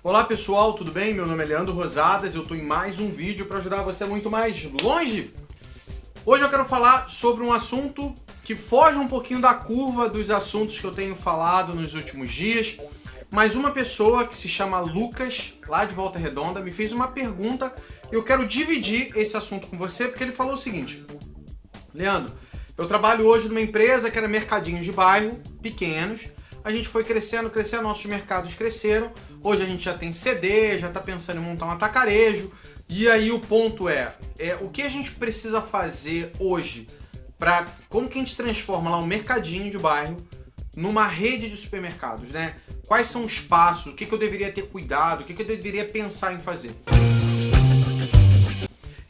Olá pessoal, tudo bem? Meu nome é Leandro Rosadas e eu estou em mais um vídeo para ajudar você muito mais longe. Hoje eu quero falar sobre um assunto que foge um pouquinho da curva dos assuntos que eu tenho falado nos últimos dias, mas uma pessoa que se chama Lucas, lá de Volta Redonda, me fez uma pergunta e eu quero dividir esse assunto com você porque ele falou o seguinte: Leandro, eu trabalho hoje numa empresa que era mercadinhos de bairro, pequenos. A gente foi crescendo, nossos mercados cresceram. Hoje a gente já tem CD, já está pensando em montar um atacarejo. E aí o ponto é o que a gente precisa fazer hoje para como que a gente transforma lá um mercadinho de bairro numa rede de supermercados, né? Quais são os passos, o que eu deveria ter cuidado, o que eu deveria pensar em fazer.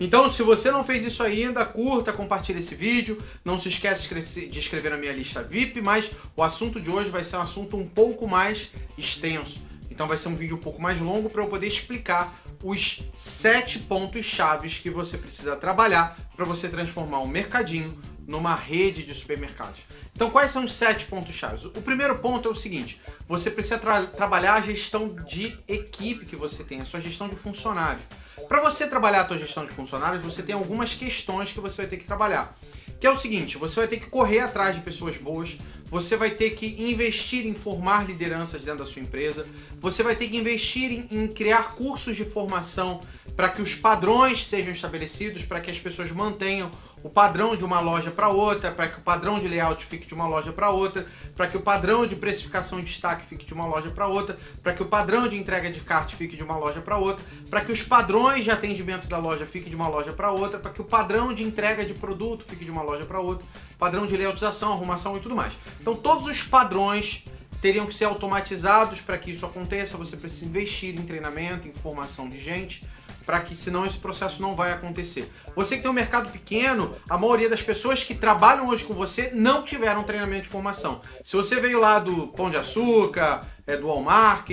Então, se você não fez isso ainda, curta, compartilha esse vídeo. Não se esquece de inscrever na minha lista VIP, mas o assunto de hoje vai ser um assunto um pouco mais extenso. Então vai ser um vídeo um pouco mais longo para eu poder explicar os 7 pontos chaves que você precisa trabalhar para você transformar um mercadinho numa rede de supermercados. Então, quais são os 7 pontos chaves? O primeiro ponto é o seguinte: você precisa trabalhar a gestão de equipe que você tem, a sua gestão de funcionários. Para você trabalhar a sua gestão de funcionários, você tem algumas questões que você vai ter que trabalhar. Que é o seguinte: você vai ter que correr atrás de pessoas boas, você vai ter que investir em formar lideranças dentro da sua empresa, você vai ter que investir em criar cursos de formação para que os padrões sejam estabelecidos, para que as pessoas mantenham o padrão de uma loja para outra, para que o padrão de layout fique de uma loja para outra, para que o padrão de precificação e destaque fique de uma loja para outra, para que o padrão de entrega de kart fique de uma loja para outra, para que os padrões de atendimento da loja fiquem de uma loja para outra, para que o padrão de entrega de produto fique de uma loja para outra, padrão de layoutização, arrumação e tudo mais. Então todos os padrões teriam que ser automatizados. Para que isso aconteça, você precisa investir em treinamento, em formação de gente, para que senão esse processo não vai acontecer. Você que tem um mercado pequeno, a maioria das pessoas que trabalham hoje com você não tiveram treinamento de formação. Se você veio lá do Pão de Açúcar, do Walmart,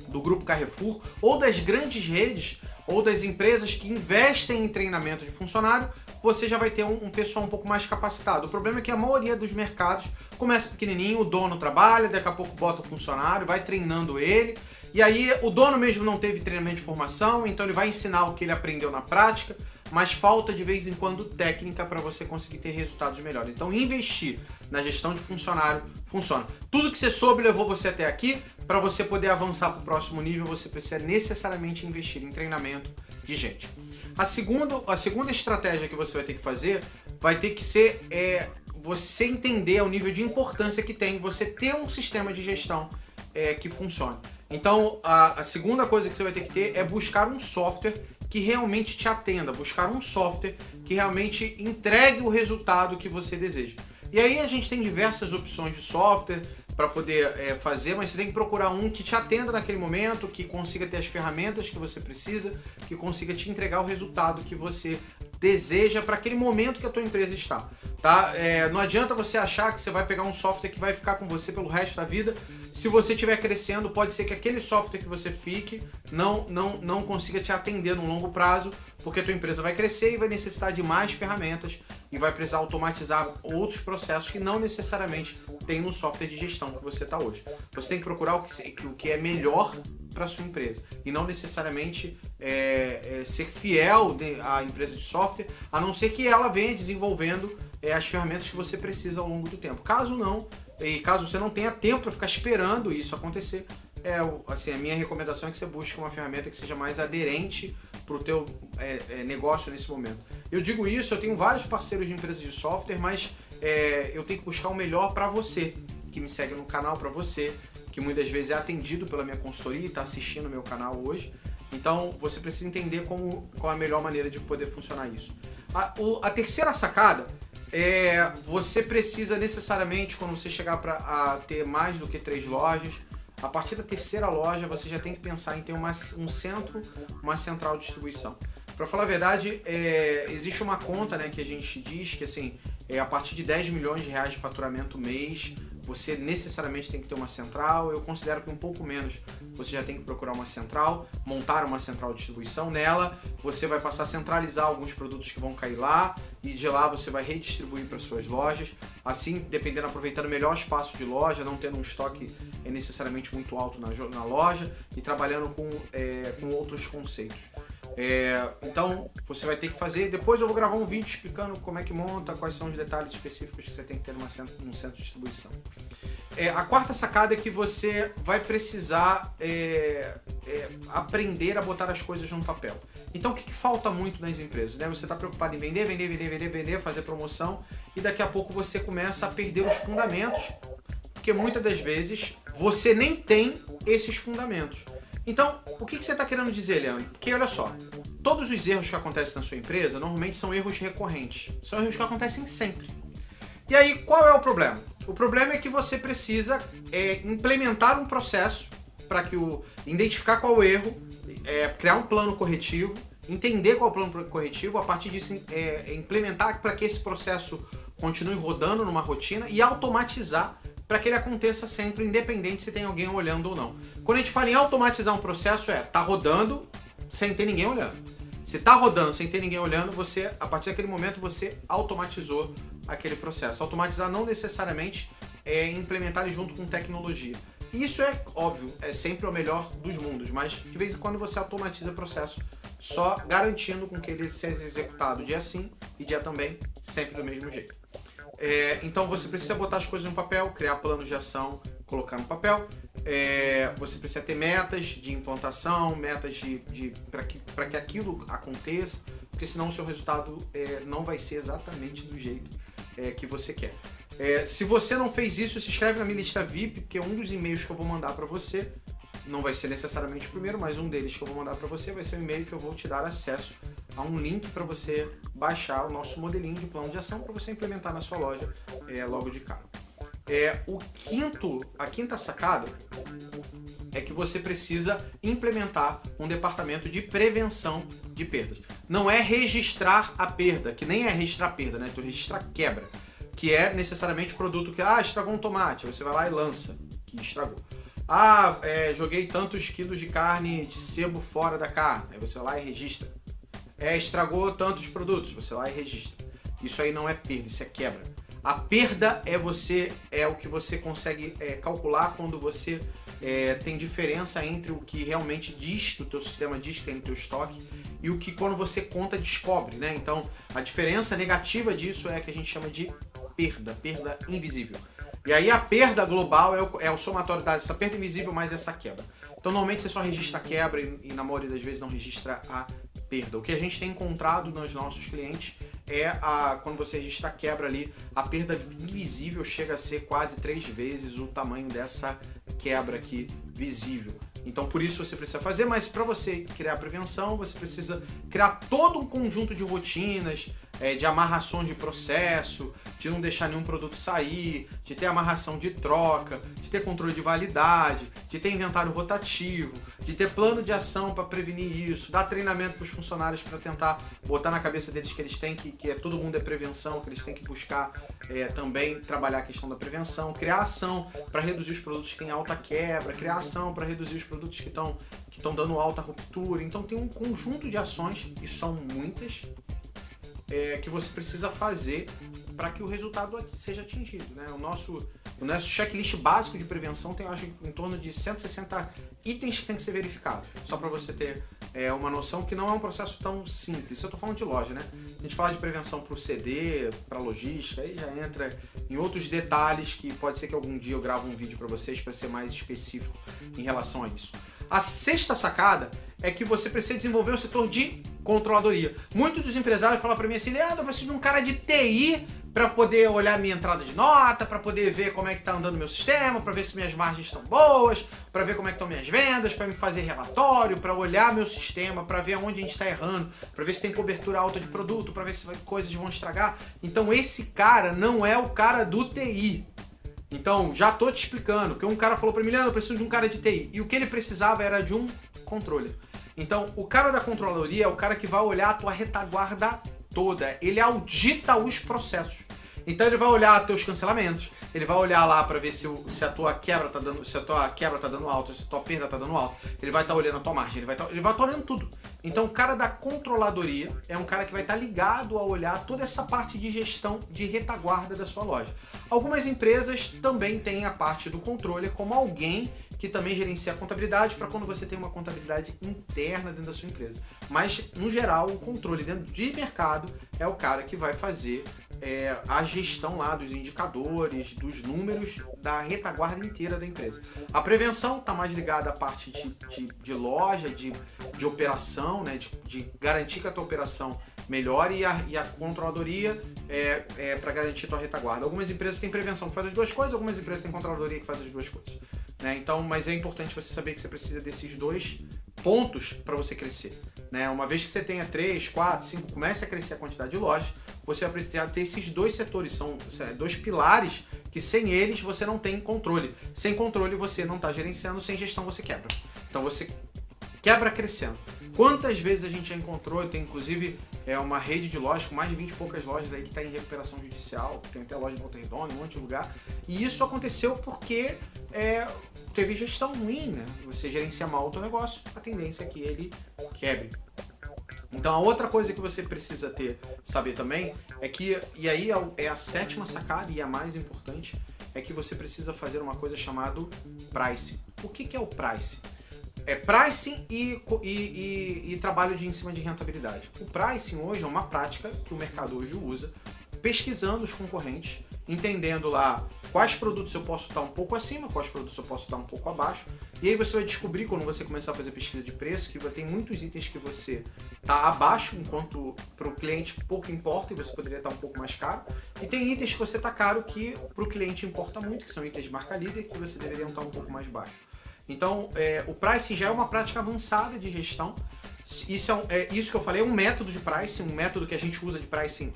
do Grupo Carrefour, ou das grandes redes, ou das empresas que investem em treinamento de funcionário, você já vai ter um pessoal um pouco mais capacitado. O problema é que a maioria dos mercados começa pequenininho, o dono trabalha, daqui a pouco bota o funcionário, vai treinando ele, e aí o dono mesmo não teve treinamento de formação, então ele vai ensinar o que ele aprendeu na prática, mas falta de vez em quando técnica para você conseguir ter resultados melhores. Então investir na gestão de funcionário funciona. Tudo que você soube levou você até aqui. Para você poder avançar para o próximo nível, você precisa necessariamente investir em treinamento de gente. A segunda estratégia que você vai ter que fazer vai ter que ser você entender o nível de importância que tem você ter um sistema de gestão que funcione. Então, a segunda coisa que você vai ter que ter é buscar um software que realmente te atenda, buscar um software que realmente entregue o resultado que você deseja. E aí a gente tem diversas opções de software para poder fazer, mas você tem que procurar um que te atenda naquele momento, que consiga ter as ferramentas que você precisa, que consiga te entregar o resultado que você deseja para aquele momento que a tua empresa está. Tá? Não adianta você achar que você vai pegar um software que vai ficar com você pelo resto da vida. Se você estiver crescendo, pode ser que aquele software que você fique não consiga te atender no longo prazo, porque a tua empresa vai crescer e vai necessitar de mais ferramentas e vai precisar automatizar outros processos que não necessariamente tem no software de gestão que você está hoje. Você tem que procurar o que é melhor para a sua empresa e não necessariamente ser fiel à empresa de software, a não ser que ela venha desenvolvendo as ferramentas que você precisa ao longo do tempo. Caso não, e caso você não tenha tempo para ficar esperando isso acontecer, a minha recomendação é que você busque uma ferramenta que seja mais aderente para o teu negócio nesse momento. Eu digo isso, eu tenho vários parceiros de empresas de software, mas eu tenho que buscar o melhor para você, que me segue no canal, para você, que muitas vezes é atendido pela minha consultoria e está assistindo o meu canal hoje. Então, você precisa entender qual é a melhor maneira de poder funcionar isso. A terceira sacada você precisa necessariamente, quando você chegar a ter mais do que 3 lojas, a partir da terceira loja você já tem que pensar em ter uma central de distribuição. Para falar a verdade, existe uma conta, né, que a gente diz que assim, a partir de 10 milhões de reais de faturamento mês, você necessariamente tem que ter uma central. Eu considero que um pouco menos você já tem que procurar uma central, montar uma central de distribuição. Nela você vai passar a centralizar alguns produtos que vão cair lá e de lá você vai redistribuir para suas lojas. assim, dependendo, aproveitando melhor o espaço de loja, não tendo um estoque necessariamente muito alto na loja e trabalhando com outros conceitos. Então, você vai ter que fazer. Depois eu vou gravar um vídeo explicando como é que monta, quais são os detalhes específicos que você tem que ter num centro de distribuição. A quarta sacada é que você vai precisar aprender a botar as coisas no papel. Então, o que falta muito nas empresas? Né? Você está preocupado em vender, fazer promoção, e daqui a pouco você começa a perder os fundamentos, porque muitas das vezes você nem tem esses fundamentos. Então, o que você está querendo dizer, Leandro? Porque olha só, todos os erros que acontecem na sua empresa normalmente são erros recorrentes. São erros que acontecem sempre. E aí, qual é o problema? O problema é que você precisa implementar um processo para identificar qual é o erro, criar um plano corretivo, entender qual é o plano corretivo, a partir disso implementar para que esse processo continue rodando numa rotina e automatizar para que ele aconteça sempre, independente se tem alguém olhando ou não. Quando a gente fala em automatizar um processo, tá rodando sem ter ninguém olhando. Se tá rodando sem ter ninguém olhando, você, a partir daquele momento, você automatizou aquele processo. Automatizar não necessariamente é implementar ele junto com tecnologia. E isso é óbvio, é sempre o melhor dos mundos, mas de vez em quando você automatiza o processo, só garantindo com que ele seja executado dia sim e dia também, sempre do mesmo jeito. Então você precisa botar as coisas no papel, criar planos de ação, colocar no papel. Você precisa ter metas de implantação, metas para que aquilo aconteça, porque senão o seu resultado não vai ser exatamente do jeito que você quer. Se você não fez isso, se inscreve na minha lista VIP, porque um dos e-mails que eu vou mandar para você, não vai ser necessariamente o primeiro, mas um deles que eu vou mandar para você vai ser um e-mail que eu vou te dar acesso a um link para você baixar o nosso modelinho de plano de ação para você implementar na sua loja logo de cara. A quinta sacada é que você precisa implementar um departamento de prevenção de perdas. Não é registrar a perda, que nem é registrar a perda, né? Tu registra a quebra, que é necessariamente o produto que estragou um tomate, você vai lá e lança que estragou. Joguei tantos quilos de carne de sebo fora da carne, aí você vai lá e registra. Estragou tantos produtos, você vai lá e registra. Isso aí não é perda, isso é quebra. A perda é o que você consegue calcular quando você tem diferença entre o que realmente diz, que o teu sistema diz que tem no teu estoque, e o que quando você conta descobre, né? Então, a diferença negativa disso é que a gente chama de perda invisível. E aí a perda global é o somatório dessa perda invisível mais essa quebra. Então, normalmente você só registra a quebra e na maioria das vezes não registra a perda. O que a gente tem encontrado nos nossos clientes quando você registra a quebra ali, a perda invisível chega a ser quase 3 vezes o tamanho dessa quebra aqui visível. Então, por isso você precisa fazer, mas para você criar a prevenção, você precisa criar todo um conjunto de rotinas, de amarrações de processo, de não deixar nenhum produto sair, de ter amarração de troca, de ter controle de validade, de ter inventário rotativo, de ter plano de ação para prevenir isso, dar treinamento para os funcionários para tentar botar na cabeça deles que eles têm que todo mundo é prevenção, que eles têm que buscar também trabalhar a questão da prevenção, criar ação para reduzir os produtos que têm alta quebra, criar ação para reduzir os produtos que estão dando alta ruptura. Então tem um conjunto de ações, e são muitas, que você precisa fazer para que o resultado seja atingido, né? O nosso checklist básico de prevenção tem, eu acho, em torno de 160 itens que tem que ser verificados, só para você ter uma noção que não é um processo tão simples. Eu estou falando de loja, né? A gente fala de prevenção para o CD, para logística, aí já entra em outros detalhes que pode ser que algum dia eu grave um vídeo para vocês para ser mais específico em relação a isso. A sexta sacada é que você precisa desenvolver o setor de controladoria. Muitos dos empresários falam para mim assim: Leandro, eu preciso de um cara de TI para poder olhar minha entrada de nota, para poder ver como é que está andando meu sistema, para ver se minhas margens estão boas, para ver como é que estão minhas vendas, para me fazer relatório, para olhar meu sistema, para ver onde a gente está errando, para ver se tem cobertura alta de produto, para ver se coisas vão estragar. Então esse cara não é o cara do TI. Então, já tô te explicando, que um cara falou para mim: Leandro, eu preciso de um cara de TI. E o que ele precisava era de um controle. Então, o cara da controladoria é o cara que vai olhar a tua retaguarda toda. Ele audita os processos. Então ele vai olhar teus cancelamentos, ele vai olhar lá para ver se a tua quebra tá dando, se a tua quebra tá dando alto, se a tua perda tá dando alto. Ele vai estar olhando a tua margem, ele vai estar olhando tudo. Então o cara da controladoria é um cara que vai estar ligado a olhar toda essa parte de gestão de retaguarda da sua loja. Algumas empresas também têm a parte do controle como alguém que também gerencia a contabilidade para quando você tem uma contabilidade interna dentro da sua empresa. Mas, no geral, o controle dentro de mercado é o cara que vai fazer a gestão lá dos indicadores, dos números, da retaguarda inteira da empresa. A prevenção está mais ligada à parte de loja, de operação, né, de garantir que a tua operação melhore, e a controladoria para garantir a tua retaguarda. Algumas empresas têm prevenção que faz as duas coisas, algumas empresas têm controladoria que faz as duas coisas. Né? Então, mas é importante você saber que você precisa desses dois pontos para você crescer. Né? Uma vez que você tenha 3, 4, 5, comece a crescer a quantidade de lojas, você vai precisar ter esses dois setores, são dois pilares que sem eles você não tem controle. Sem controle você não está gerenciando, sem gestão você quebra. Então você quebra crescendo. Quantas vezes a gente já encontrou, tem inclusive uma rede de lojas com mais de 20 e poucas lojas aí que está em recuperação judicial, tem até loja em Volta Redonda, um monte de lugar, e isso aconteceu porque teve gestão ruim, né? Você gerencia mal o teu negócio, a tendência é que ele quebre. Então a outra coisa que você precisa saber também é que, e aí é a sétima sacada e a mais importante, é que você precisa fazer uma coisa chamada pricing. O que é o pricing? É pricing e trabalho em cima de rentabilidade. O pricing hoje é uma prática que o mercado hoje usa, pesquisando os concorrentes, entendendo lá quais produtos eu posso estar um pouco acima, quais produtos eu posso estar um pouco abaixo. E aí você vai descobrir, quando você começar a fazer pesquisa de preço, que tem muitos itens que você está abaixo, enquanto para o cliente pouco importa e você poderia estar um pouco mais caro. E tem itens que você está caro que para o cliente importa muito, que são itens de marca líder, que você deveria estar um pouco mais baixo. Então, o pricing já é uma prática avançada de gestão. Isso que eu falei é um método de pricing, um método que a gente usa de pricing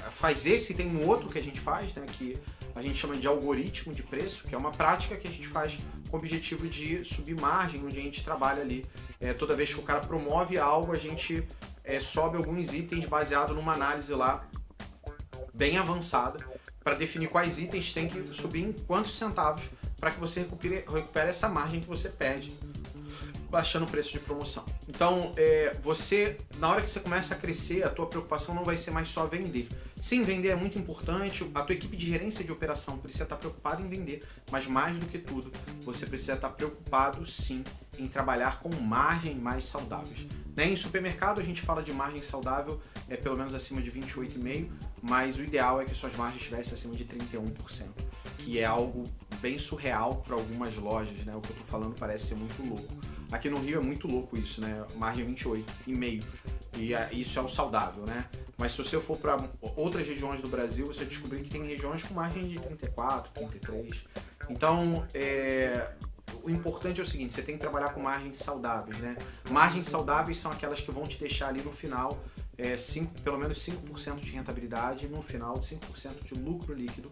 faz esse, e tem um outro que a gente faz, né, que a gente chama de algoritmo de preço, que é uma prática que a gente faz com o objetivo de subir margem, onde a gente trabalha ali. Toda vez que o cara promove algo, a gente sobe alguns itens baseado numa análise lá bem avançada para definir quais itens tem que subir em quantos centavos para que você recupere essa margem que você perde baixando o preço de promoção. Então, na hora que você começa a crescer, a tua preocupação não vai ser mais só vender. Sim, vender é muito importante, a tua equipe de gerência de operação precisa estar preocupada em vender, mas mais do que tudo, você precisa estar preocupado sim em trabalhar com margens mais saudáveis. Em supermercado a gente fala de margem saudável pelo menos acima de 28,5%, mas o ideal é que suas margens estivessem acima de 31%, que é algo bem surreal para algumas lojas, né? O que eu tô falando parece ser muito louco. Aqui no Rio é muito louco isso, né? Margem 28,5%. E isso é o saudável, né? Mas se você for para outras regiões do Brasil, você vai descobrir que tem regiões com margem de 34%, 33%. Então, o importante é o seguinte, você tem que trabalhar com margens saudáveis, né? Margens saudáveis são aquelas que vão te deixar ali no final pelo menos 5% de rentabilidade, no final 5% de lucro líquido,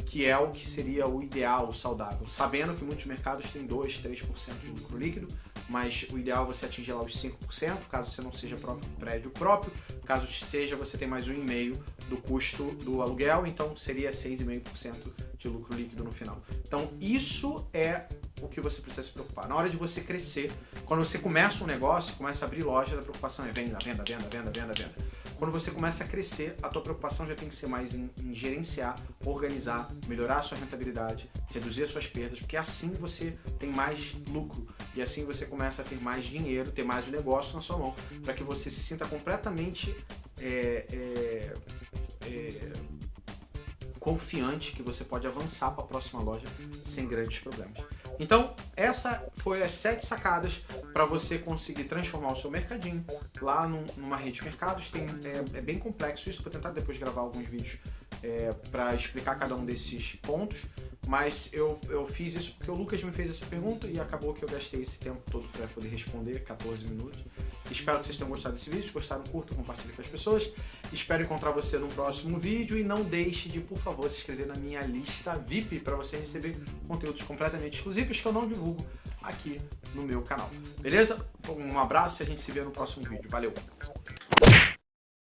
que é o que seria o ideal, o saudável. Sabendo que muitos mercados têm 2%, 3% de lucro líquido, mas o ideal é você atingir lá os 5%, caso você não seja prédio próprio, caso seja você tem mais 1,5% do custo do aluguel, então seria 6,5% de lucro líquido no final. Então isso é o que você precisa se preocupar. Na hora de você crescer, quando você começa um negócio, começa a abrir loja, a preocupação é venda, venda, venda, venda, venda, venda. Quando você começa a crescer, a tua preocupação já tem que ser mais em gerenciar, organizar, melhorar a sua rentabilidade, reduzir as suas perdas, porque assim você tem mais lucro e assim você começa a ter mais dinheiro, ter mais o negócio na sua mão, para que você se sinta completamente confiante que você pode avançar para a próxima loja sem grandes problemas. Então, essa foi as 7 sacadas para você conseguir transformar o seu mercadinho lá numa rede de mercados. É bem complexo isso, vou tentar depois gravar alguns vídeos para explicar cada um desses pontos, mas eu fiz isso porque o Lucas me fez essa pergunta e acabou que eu gastei esse tempo todo para poder responder, 14 minutos. Espero que vocês tenham gostado desse vídeo. Se gostaram, curta, compartilhe com as pessoas. Espero encontrar você no próximo vídeo e não deixe de, por favor, se inscrever na minha lista VIP para você receber conteúdos completamente exclusivos que eu não divulgo aqui no meu canal. Beleza? Um abraço e a gente se vê no próximo vídeo. Valeu!